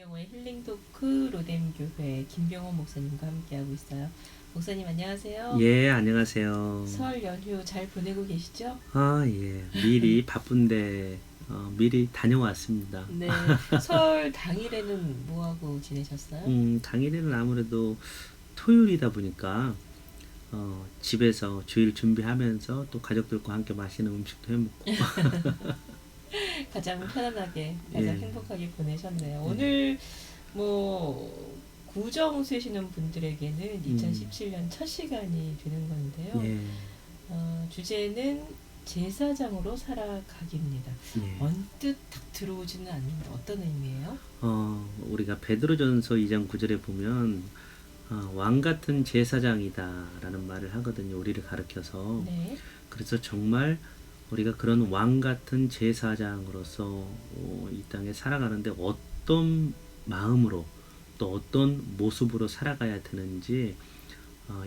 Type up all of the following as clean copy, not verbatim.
김병호의 힐링 토크 로뎀 교회 김병호 목사님과 함께하고 있어요. 목사님 안녕하세요. 예, 안녕하세요. 설 연휴 잘 보내고 계시죠? 아, 예. 미리 바쁜데 미리 다녀왔습니다. 네. 설 당일에는 뭐 하고 지내셨어요? 당일에는 아무래도 토요일이다 보니까 집에서 주일 준비하면서 또 가족들과 함께 맛있는 음식도 해먹고. 가장 편안하게, 가장 예. 행복하게 보내셨네요. 예. 오늘 뭐 구정 세시는 분들에게는 음. 2017년 첫 시간이 되는 건데요. 예. 주제는 제사장으로 살아가기입니다. 예. 언뜻 딱 들어오지는 않는데 어떤 의미예요? 우리가 베드로전서 2장 9절에 보면 왕 같은 제사장이다라는 말을 하거든요. 우리를 가르쳐서. 네. 그래서 정말 우리가 그런 왕 같은 제사장으로서 이 땅에 살아가는데 어떤 마음으로 또 어떤 모습으로 살아가야 되는지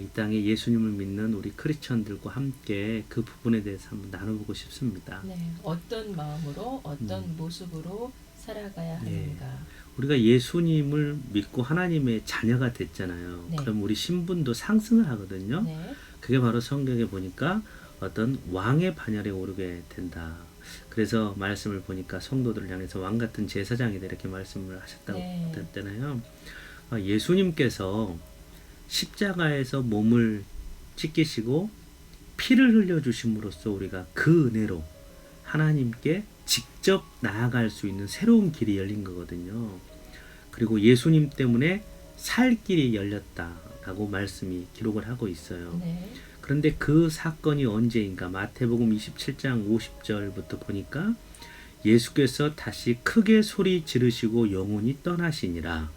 이 땅에 예수님을 믿는 우리 크리스천들과 함께 그 부분에 대해서 한번 나눠보고 싶습니다. 네. 어떤 마음으로, 어떤 음. 모습으로 살아가야 예. 하는가. 우리가 예수님을 믿고 하나님의 자녀가 됐잖아요. 네. 그럼 우리 신분도 상승을 하거든요. 네. 그게 바로 성경에 보니까 어떤 왕의 반열에 오르게 된다. 그래서 말씀을 보니까 성도들을 향해서 왕 같은 제사장이다 이렇게 말씀을 하셨다고 네. 했잖아요. 예수님께서 십자가에서 몸을 찢기시고 피를 흘려주심으로써 우리가 그 은혜로 하나님께 직접 나아갈 수 있는 새로운 길이 열린 거거든요. 그리고 예수님 때문에 살 길이 열렸다라고 말씀이 기록을 하고 있어요. 네. 그런데 그 사건이 언제인가 마태복음 27장 50절부터 보니까 예수께서 다시 크게 소리 지르시고 영혼이 떠나시니라.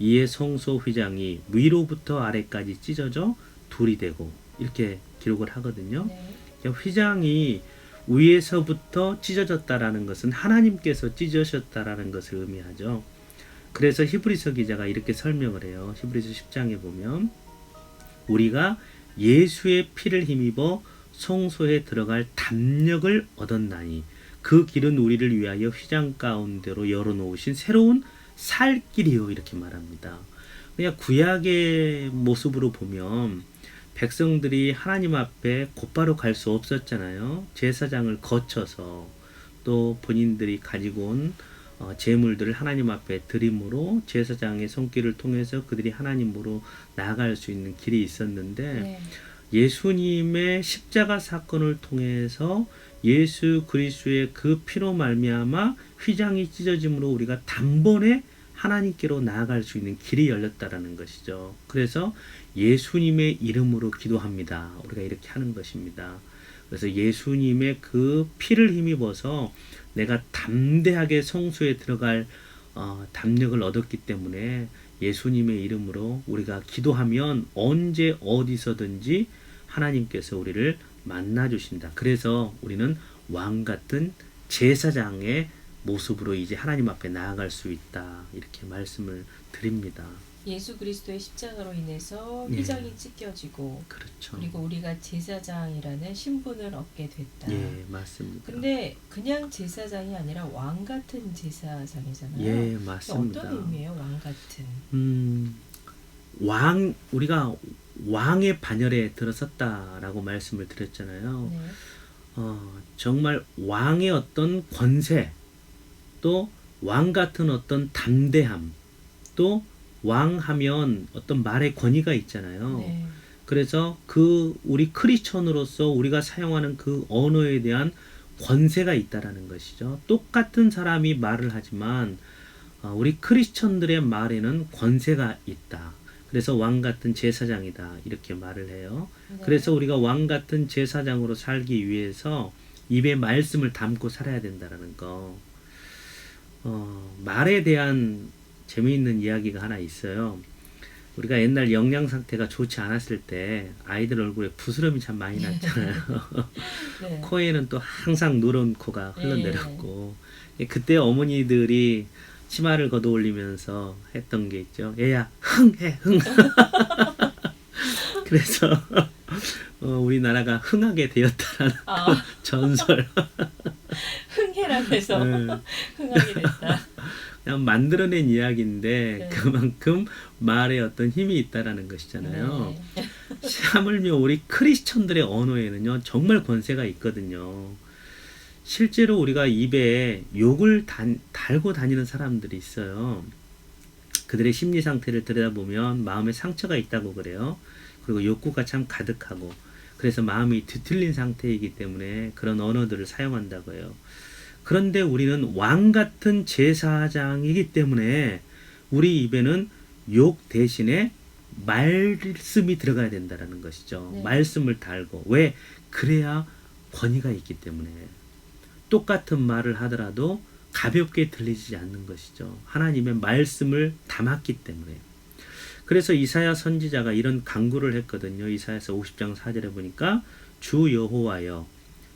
이에 성소 휘장이 위로부터 아래까지 찢어져 둘이 되고 이렇게 기록을 하거든요. 네. 그러니까 휘장이 위에서부터 찢어졌다라는 것은 하나님께서 찢으셨다라는 것을 의미하죠. 그래서 히브리서 기자가 이렇게 설명을 해요. 히브리서 10장에 보면 우리가 예수의 피를 힘입어 성소에 들어갈 담력을 얻었나니 그 길은 우리를 위하여 휘장 가운데로 열어놓으신 새로운 살 길이요 이렇게 말합니다. 그냥 구약의 모습으로 보면 백성들이 하나님 앞에 곧바로 갈 수 없었잖아요. 제사장을 거쳐서 또 본인들이 가지고 온 제물들을 하나님 앞에 드림으로 제사장의 손길을 통해서 그들이 하나님으로 나아갈 수 있는 길이 있었는데 네. 예수님의 십자가 사건을 통해서 예수 그리스도의 그 피로 말미암아 휘장이 찢어짐으로 우리가 단번에 하나님께로 나아갈 수 있는 길이 열렸다라는 것이죠. 그래서 예수님의 이름으로 기도합니다. 우리가 이렇게 하는 것입니다. 그래서 예수님의 그 피를 힘입어서 내가 담대하게 성소에 들어갈 담력을 얻었기 때문에 예수님의 이름으로 우리가 기도하면 언제 어디서든지 하나님께서 우리를 만나주신다. 그래서 우리는 왕 같은 제사장의 모습으로 이제 하나님 앞에 나아갈 수 있다. 이렇게 말씀을 드립니다. 예수 그리스도의 십자가로 인해서 예. 휘장이 찢겨지고 그렇죠. 그리고 우리가 제사장이라는 신분을 얻게 됐다. 예, 맞습니다. 근데 그냥 제사장이 아니라 왕 같은 제사장이잖아요. 예, 맞습니다. 어떤 의미예요, 왕 같은? 우리가 왕의 반열에 들어섰다라고 말씀을 드렸잖아요. 네. 정말 왕의 어떤 권세, 또 왕 같은 어떤 담대함, 또 왕하면 어떤 말의 권위가 있잖아요. 네. 그래서 그 우리 크리스천으로서 우리가 사용하는 그 언어에 대한 권세가 있다라는 것이죠. 똑같은 사람이 말을 하지만 우리 크리스천들의 말에는 권세가 있다. 그래서 왕 같은 제사장이다 이렇게 말을 해요. 네. 그래서 우리가 왕 같은 제사장으로 살기 위해서 입에 말씀을 담고 살아야 된다라는 거. 말에 대한 재미있는 이야기가 하나 있어요. 우리가 옛날 영양 상태가 좋지 않았을 때 아이들 얼굴에 부스럼이 참 많이 났잖아요. 네. 코에는 또 항상 누런 코가 흘러내렸고 그때 어머니들이 치마를 걷어 올리면서 했던 게 있죠. 얘야 흥해 흥. 그래서 우리나라가 흥하게 되었다라는 전설. 흥해라고 해서 네. 흥하게 됐다. 그냥 만들어낸 이야기인데 네. 그만큼 말에 어떤 힘이 있다라는 것이잖아요. 네. 하물며 우리 크리스천들의 언어에는요 정말 권세가 있거든요. 실제로 우리가 입에 욕을 달고 다니는 사람들이 있어요. 그들의 심리 상태를 들여다보면 마음에 상처가 있다고 그래요. 그리고 욕구가 참 가득하고 그래서 마음이 뒤틀린 상태이기 때문에 그런 언어들을 사용한다고 해요. 그런데 우리는 왕 같은 제사장이기 때문에 우리 입에는 욕 대신에 말씀이 들어가야 된다는 것이죠. 네. 말씀을 달고. 왜? 그래야 권위가 있기 때문에. 똑같은 말을 하더라도 가볍게 들리지 않는 것이죠. 하나님의 말씀을 담았기 때문에. 그래서 이사야 선지자가 이런 간구를 했거든요. 이사야서 50장 4절에 보니까 주 여호와여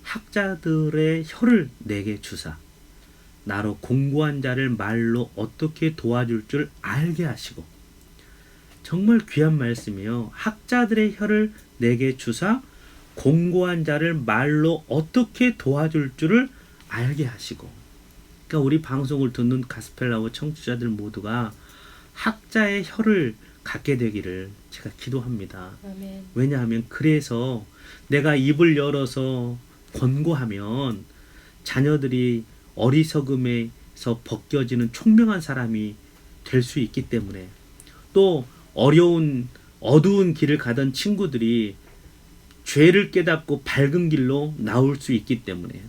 학자들의 혀를 내게 주사 나로 공고한 자를 말로 어떻게 도와줄 줄 알게 하시고. 정말 귀한 말씀이에요. 학자들의 혀를 내게 주사 공고한 자를 말로 어떻게 도와줄 줄을 알게 하시고. 그러니까 우리 방송을 듣는 가스펠라워 청취자들 모두가 학자의 혀를 갖게 되기를 제가 기도합니다. 아멘. 왜냐하면 그래서 내가 입을 열어서 권고하면 자녀들이 어리석음에서 벗겨지는 총명한 사람이 될 수 있기 때문에, 또 어두운 길을 가던 친구들이 죄를 깨닫고 밝은 길로 나올 수 있기 때문에,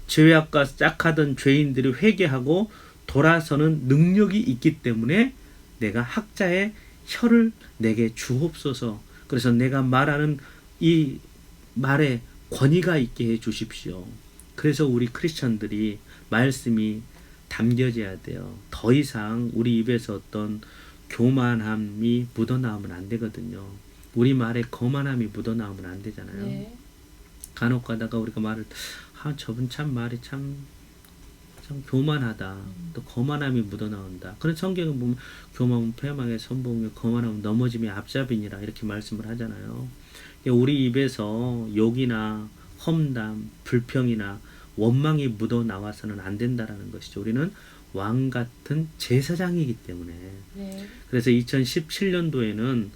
죄악과 짝하던 죄인들이 회개하고 돌아서는 능력이 있기 때문에 내가 학자의 혀를 내게 주옵소서. 그래서 내가 말하는 이 말에 권위가 있게 해 주십시오. 그래서 우리 크리스천들이 말씀이 담겨져야 돼요. 더 이상 우리 입에서 어떤 교만함이 묻어나오면 안 되거든요. 우리 말에 거만함이 묻어나오면 안 되잖아요. 네. 간혹 가다가 우리가 말을 저분 참 말이 참 교만하다. 또 거만함이 묻어나온다. 그런 성경에 보면 교만은 패망의 선봉이며 거만함은 넘어짐의 앞잡이니라 이렇게 말씀을 하잖아요. 우리 입에서 욕이나 험담, 불평이나 원망이 묻어나와서는 안 된다라는 것이죠. 우리는 왕 같은 제사장이기 때문에. 네. 그래서 2017년도에는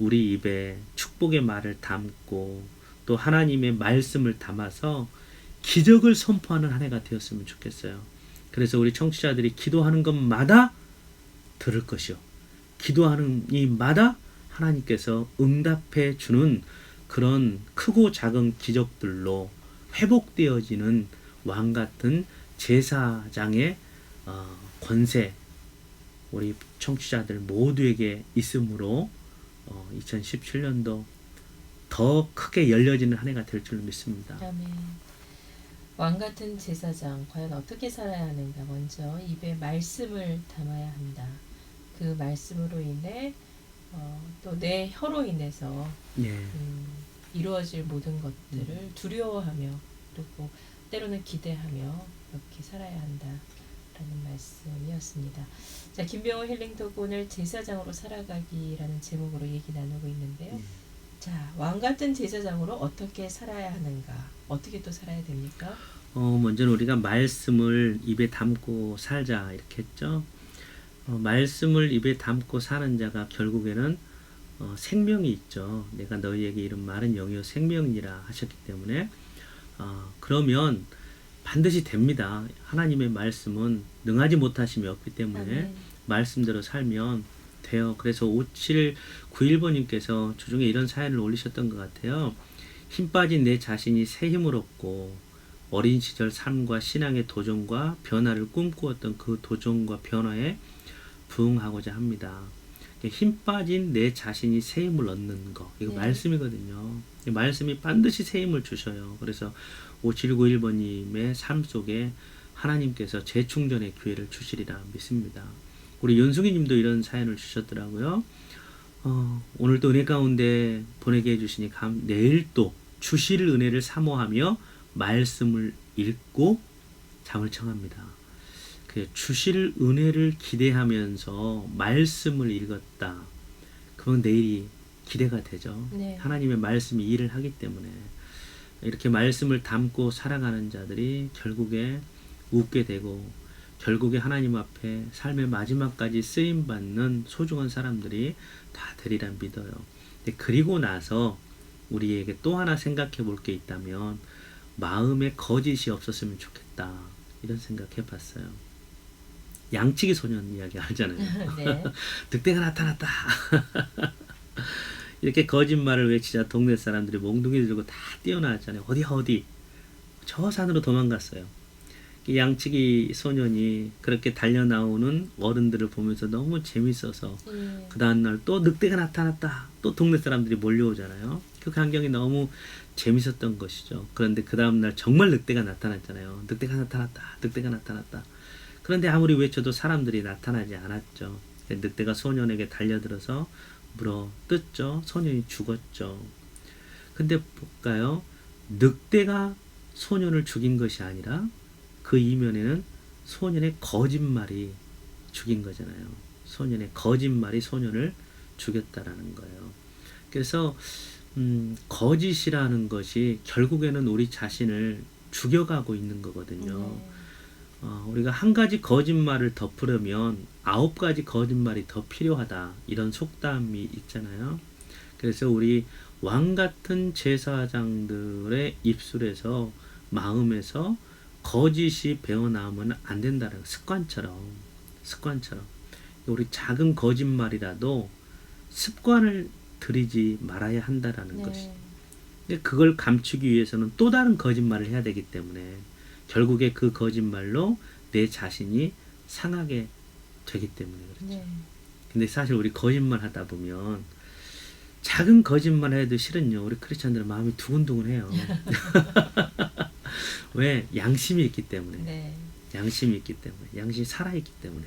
우리 입에 축복의 말을 담고 또 하나님의 말씀을 담아서 기적을 선포하는 한 해가 되었으면 좋겠어요. 그래서 우리 청취자들이 기도하는 것마다 들을 것이요. 기도하는 이마다 하나님께서 응답해 주는 그런 크고 작은 기적들로 회복되어지는 왕 같은 제사장의 권세 우리 청취자들 모두에게 있으므로 2017년도 더 크게 열려지는 한 해가 될 줄 믿습니다. 아멘. 왕 같은 제사장 과연 어떻게 살아야 하는가? 먼저 입에 말씀을 담아야 한다. 그 말씀으로 인해 또 내 혀로 인해서 예. 이루어질 모든 것들을 두려워하며 그리고 때로는 기대하며 이렇게 살아야 한다라는 말씀이었습니다. 자, 김병호 힐링토크 오늘 제사장으로 살아가기라는 제목으로 얘기 나누고 있는데요. 자, 왕 같은 제사장으로 어떻게 살아야 하는가? 어떻게 또 살아야 됩니까? 먼저는 우리가 말씀을 입에 담고 살자 이렇게 했죠. 말씀을 입에 담고 사는 자가 결국에는 생명이 있죠. 내가 너희에게 이런 말은 영이요 생명이라 하셨기 때문에 그러면 반드시 됩니다. 하나님의 말씀은 능하지 못하심이 없기 때문에 아멘. 말씀대로 살면 돼요. 그래서 5791번님께서 주중에 이런 사연을 올리셨던 것 같아요. 힘 빠진 내 자신이 새 힘을 얻고 어린 시절 삶과 신앙의 도전과 변화를 꿈꾸었던 그 도전과 변화에 부응하고자 합니다. 힘 빠진 내 자신이 새 힘을 얻는 거 이거 네. 말씀이거든요. 이 말씀이 반드시 새 힘을 주셔요. 그래서 5791번님의 삶 속에 하나님께서 재충전의 기회를 주시리라 믿습니다. 우리 연숙이 님도 이런 사연을 주셨더라고요. 오늘도 은혜 가운데 보내게 해주시니 내일 또 주실 은혜를 사모하며 말씀을 읽고 잠을 청합니다. 주실 은혜를 기대하면서 말씀을 읽었다. 그건 내일이 기대가 되죠. 네. 하나님의 말씀이 일을 하기 때문에 이렇게 말씀을 담고 살아가는 자들이 결국에 웃게 되고 결국에 하나님 앞에 삶의 마지막까지 쓰임받는 소중한 사람들이 다 되리라 믿어요. 근데 그리고 나서 우리에게 또 하나 생각해 볼 게 있다면 마음에 거짓이 없었으면 좋겠다 이런 생각해 봤어요. 양치기 소년 이야기 알잖아요. 네. 늑대가 나타났다. 이렇게 거짓말을 외치자 동네 사람들이 몽둥이 들고 다 뛰어나왔잖아요. 어디 저 산으로 도망갔어요. 이 양치기 소년이 그렇게 달려나오는 어른들을 보면서 너무 재밌어서 그 다음날 또 늑대가 나타났다. 또 동네 사람들이 몰려오잖아요. 그 광경이 너무 재밌었던 것이죠. 그런데 그 다음날 정말 늑대가 나타났잖아요. 늑대가 나타났다. 그런데 아무리 외쳐도 사람들이 나타나지 않았죠. 늑대가 소년에게 달려들어서 물어 뜯죠. 소년이 죽었죠. 근데 볼까요? 늑대가 소년을 죽인 것이 아니라 그 이면에는 소년의 거짓말이 죽인 거잖아요. 소년의 거짓말이 소년을 죽였다라는 거예요. 그래서 거짓이라는 것이 결국에는 우리 자신을 죽여가고 있는 거거든요. 우리가 한 가지 거짓말을 덮으려면 9가지 거짓말이 더 필요하다. 이런 속담이 있잖아요. 그래서 우리 왕 같은 제사장들의 입술에서 마음에서 거짓이 배어나오면 안 된다는 습관처럼 우리 작은 거짓말이라도 습관을 들이지 말아야 한다라는 것이. 근데 그걸 감추기 위해서는 또 다른 거짓말을 해야 되기 때문에 결국에 그 거짓말로 내 자신이 상하게 되기 때문에 그렇죠. 근데 사실 우리 거짓말 하다 보면 작은 거짓말 해도 실은요 우리 크리스찬들은 마음이 두근두근해요. 왜? 양심이 있기 때문에. 양심이 살아있기 때문에.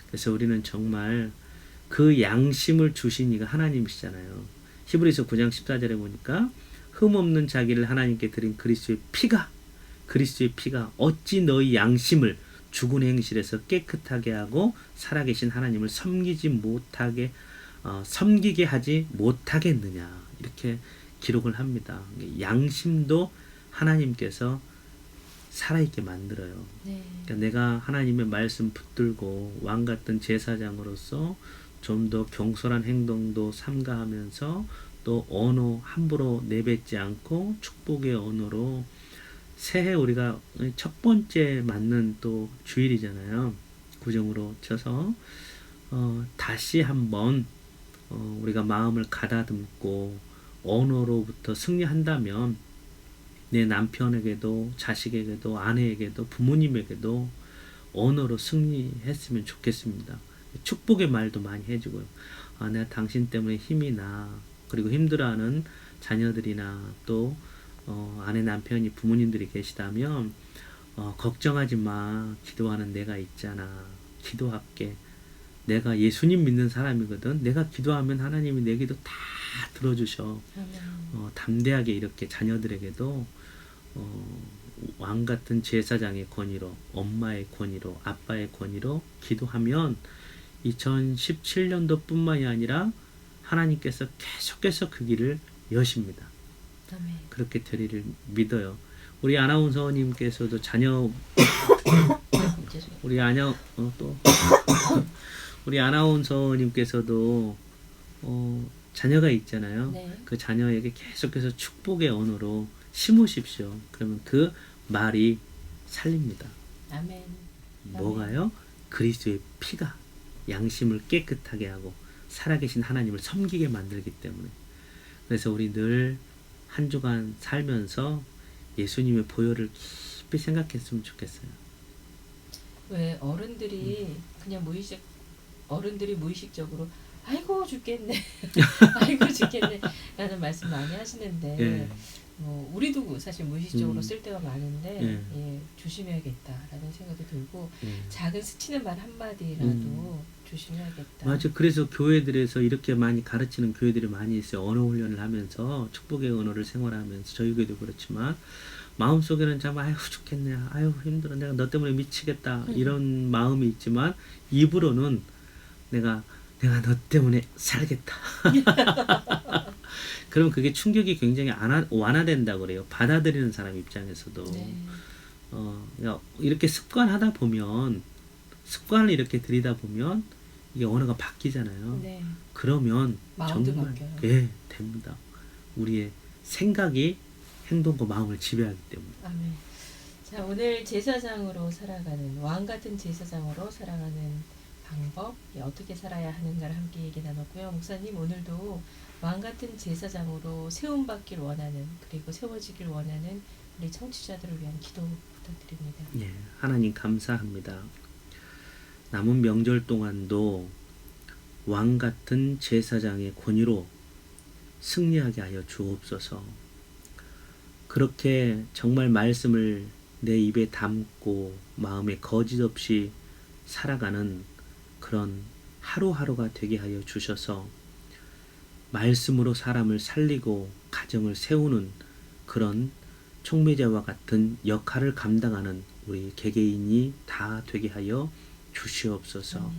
그래서 우리는 정말 그 양심을 주신 이가 하나님이시잖아요. 히브리서 9장 14절에 보니까 흠없는 자기를 하나님께 드린 그리스도의 피가 어찌 너희 양심을 죽은 행실에서 깨끗하게 하고 살아계신 하나님을 섬기게 하지 못하겠느냐 이렇게 기록을 합니다. 양심도 하나님께서 살아있게 만들어요. 그러니까 내가 하나님의 말씀 붙들고 왕 같은 제사장으로서 좀 더 경솔한 행동도 삼가하면서 또 언어 함부로 내뱉지 않고 축복의 언어로 새해 우리가 첫 번째 맞는 또 주일이잖아요. 구정으로 쳐서 다시 한번 우리가 마음을 가다듬고 언어로부터 승리한다면 내 남편에게도 자식에게도 아내에게도 부모님에게도 언어로 승리했으면 좋겠습니다. 축복의 말도 많이 해주고요. 내가 당신 때문에 힘이 나. 그리고 힘들어하는 자녀들이나 또 아내 남편이 부모님들이 계시다면 걱정하지 마. 기도하는 내가 있잖아. 기도할게. 내가 예수님 믿는 사람이거든. 내가 기도하면 하나님이 내 기도 다 들어주셔. 담대하게 이렇게 자녀들에게도 왕 같은 제사장의 권위로, 엄마의 권위로, 아빠의 권위로 기도하면 2017년도 뿐만이 아니라 하나님께서 계속해서 그 길을 여십니다. 그렇게 되리를 믿어요. 우리 아나운서님께서도 우리 아나운서님께서도 자녀가 있잖아요. 그 자녀에게 계속해서 축복의 언어로 심으십시오. 그러면 그 말이 살립니다. 아멘. 뭐가요? 그리스도의 피가 양심을 깨끗하게 하고 살아계신 하나님을 섬기게 만들기 때문에. 그래서 우리 늘 한 주간 살면서 예수님의 보혈을 깊이 생각했으면 좋겠어요. 왜 어른들이 그냥 무의식적으로 아이고 죽겠네 라는 말씀 많이 하시는데 우리도 사실 무의식적으로 쓸 때가 많은데 조심해야겠다라는 생각이 들고 작은 스치는 말 한마디라도 조심해야겠다. 맞아. 그래서 교회들에서 이렇게 많이 가르치는 교회들이 많이 있어요. 언어 훈련을 하면서 축복의 언어를 생활하면서 저희 교회도 그렇지만 마음속에는 참 아유 죽겠네. 아유 힘들어. 내가 너 때문에 미치겠다. 이런 마음이 있지만 입으로는 내가 너 때문에 살겠다. 그럼 그게 충격이 굉장히 완화된다고 그래요. 받아들이는 사람 입장에서도. 이렇게 습관하다 보면 습관을 이렇게 들이다 보면 이게 언어가 바뀌잖아요. 네. 그러면 마음도 정말 바뀌어요. 예, 됩니다. 우리의 생각이 행동과 마음을 지배하기 때문에. 아멘. 자, 오늘 제사장으로 살아가는 왕 같은 제사장으로 살아가는 방법, 어떻게 살아야 하는가를 함께 얘기 나눴고요. 목사님 오늘도 왕 같은 제사장으로 세움받길 원하는 그리고 세워지길 원하는 우리 청취자들을 위한 기도 부탁드립니다. 예, 하나님 감사합니다. 남은 명절 동안도 왕 같은 제사장의 권위로 승리하게 하여 주옵소서. 그렇게 정말 말씀을 내 입에 담고 마음에 거짓 없이 살아가는 그런 하루하루가 되게 하여 주셔서 말씀으로 사람을 살리고 가정을 세우는 그런 촉매자와 같은 역할을 감당하는 우리 개개인이 다 되게 하여 주시옵소서.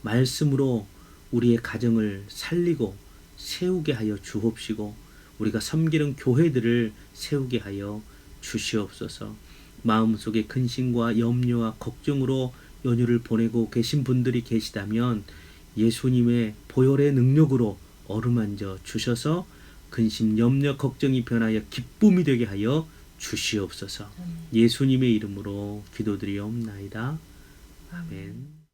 말씀으로 우리의 가정을 살리고 세우게 하여 주옵시고 우리가 섬기는 교회들을 세우게 하여 주시옵소서. 마음속에 근심과 염려와 걱정으로 연휴를 보내고 계신 분들이 계시다면 예수님의 보혈의 능력으로 어루만져 주셔서 근심, 염려, 걱정이 변하여 기쁨이 되게 하여 주시옵소서. 예수님의 이름으로 기도드리옵나이다. 아멘.